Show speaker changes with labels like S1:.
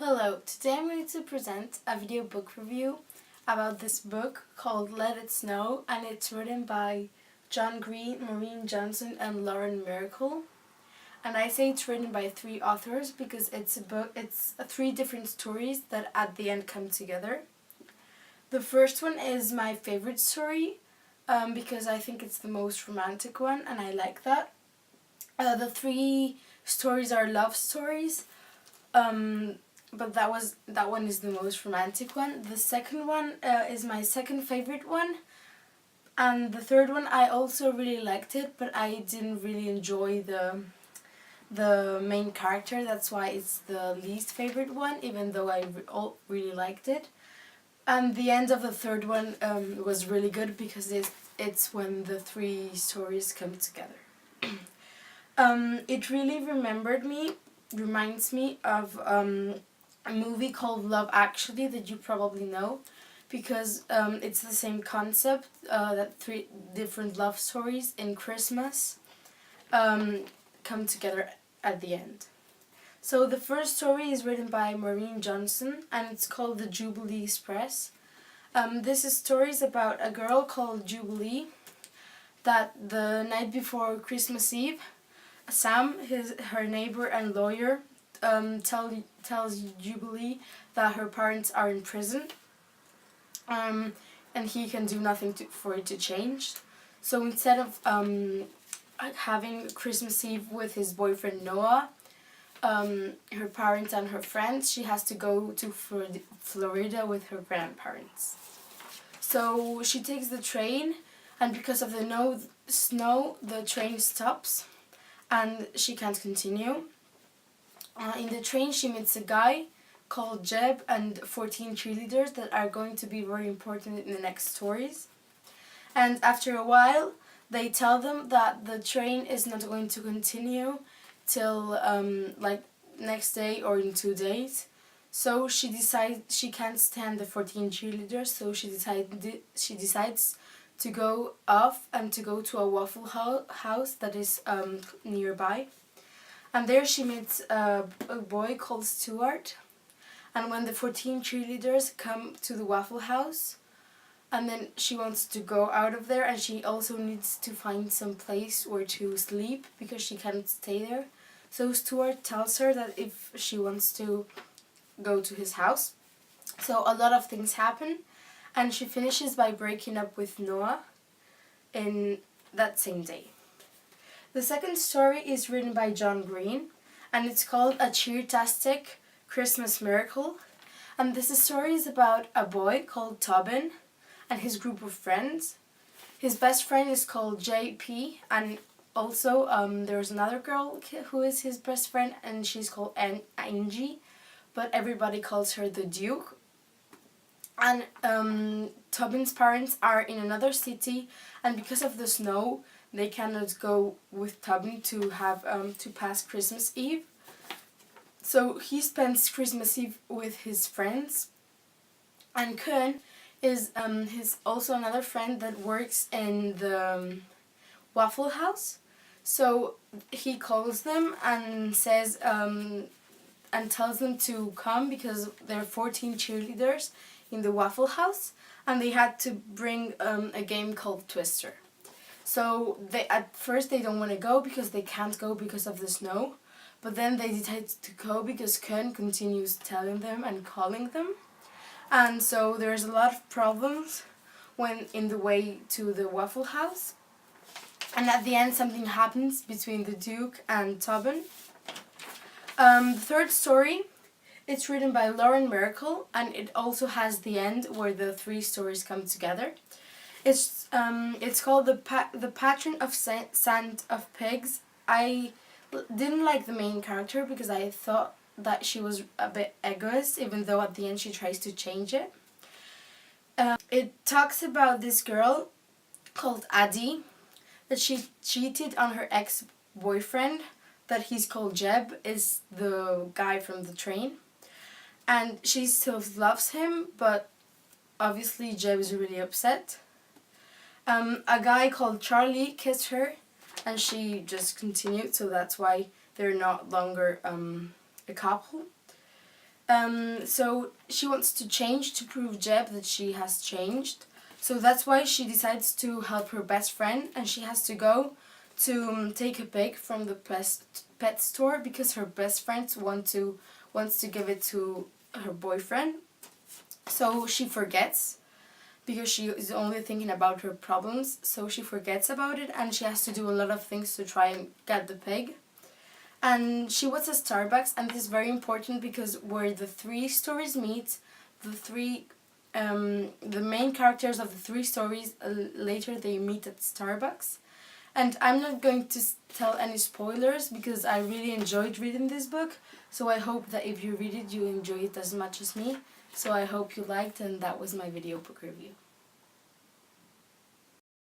S1: Hello, today I'm going to present a video book review about this book called Let It Snow, and it's written by John Green, Maureen Johnson and Lauren Miracle. And I say it's written by three authors because it's three different stories that at the end come together. The first one is my favorite story because I think it's the most romantic one and I like that. The three stories are love stories. But that one is the most romantic one. The second one is my second favorite one, and the third one I also really liked it, but I didn't really enjoy the main character. That's why it's the least favorite one, even though I really liked it. And the end of the third one was really good because it's when the three stories come together. It really reminds me of a movie called Love Actually that you probably know, because it's the same concept that three different love stories in Christmas come together at the end. So the first story is written by Maureen Johnson and it's called The Jubilee Express. This story is about a girl called Jubilee that the night before Christmas Eve, Sam, her neighbor and lawyer, tells Jubilee that her parents are in prison, and he can do nothing for it to change. So instead of having Christmas Eve with his boyfriend Noah, her parents and her friends, she has to go to Florida with her grandparents. So she takes the train, and because of the snow, the train stops and she can't continue. In the train she meets a guy called Jeb and 14 cheerleaders that are going to be very important in the next stories. And after a while they tell them that the train is not going to continue till like next day or in 2 days. So she decides she can't stand the 14 cheerleaders, so she decides to go off and to go to a waffle house that is nearby. And there she meets a boy called Stuart. And when the 14 cheerleaders come to the Waffle House, and then she wants to go out of there, and she also needs to find some place where to sleep because she can't stay there. So Stuart tells her that if she wants to go to his house. So a lot of things happen, and she finishes by breaking up with Noah in that same day. The second story is written by John Green, and it's called A Cheertastic Christmas Miracle. And this story is about a boy called Tobin and his group of friends. His best friend is called JP, and also there's another girl who is his best friend, and she's called Angie, but everybody calls her the Duke. And Tobin's parents are in another city, and because of the snow they cannot go with Tobin to have to pass Christmas Eve. So he spends Christmas Eve with his friends. And Kern is his also another friend that works in the Waffle House. So he calls them and says and tells them to come because there are 14 cheerleaders in the Waffle House, and they had to bring a game called Twister. So at first they don't want to go because they can't go because of the snow, but then they decide to go because Ken continues telling them and calling them. And so there's a lot of problems when in the way to the Waffle House. And at the end something happens between the Duke and Tobin. The third story, it's written by Lauren Miracle, and it also has the end where the three stories come together. It's called the Patron of Sand of Pigs. I didn't like the main character because I thought that she was a bit egoist, even though at the end she tries to change it. It talks about this girl called Addie, that she cheated on her ex-boyfriend, that he's called Jeb, is the guy from the train. And she still loves him, but obviously Jeb is really upset. A guy called Charlie kissed her and she just continued, so that's why they're not longer a couple. So she wants to change to prove Jeb that she has changed. So that's why she decides to help her best friend, and she has to go to take a pig from the pet store because her best friend wants to give it to her boyfriend. So she forgets because she is only thinking about her problems. So she forgets about it, and she has to do a lot of things to try and get the pig. And she was at Starbucks, and this is very important because where the three stories meet, the main characters of the three stories later they meet at Starbucks. And I'm not going to tell any spoilers because I really enjoyed reading this book. So I hope that if you read it, you enjoy it as much as me. So I hope you liked, and that was my video book review.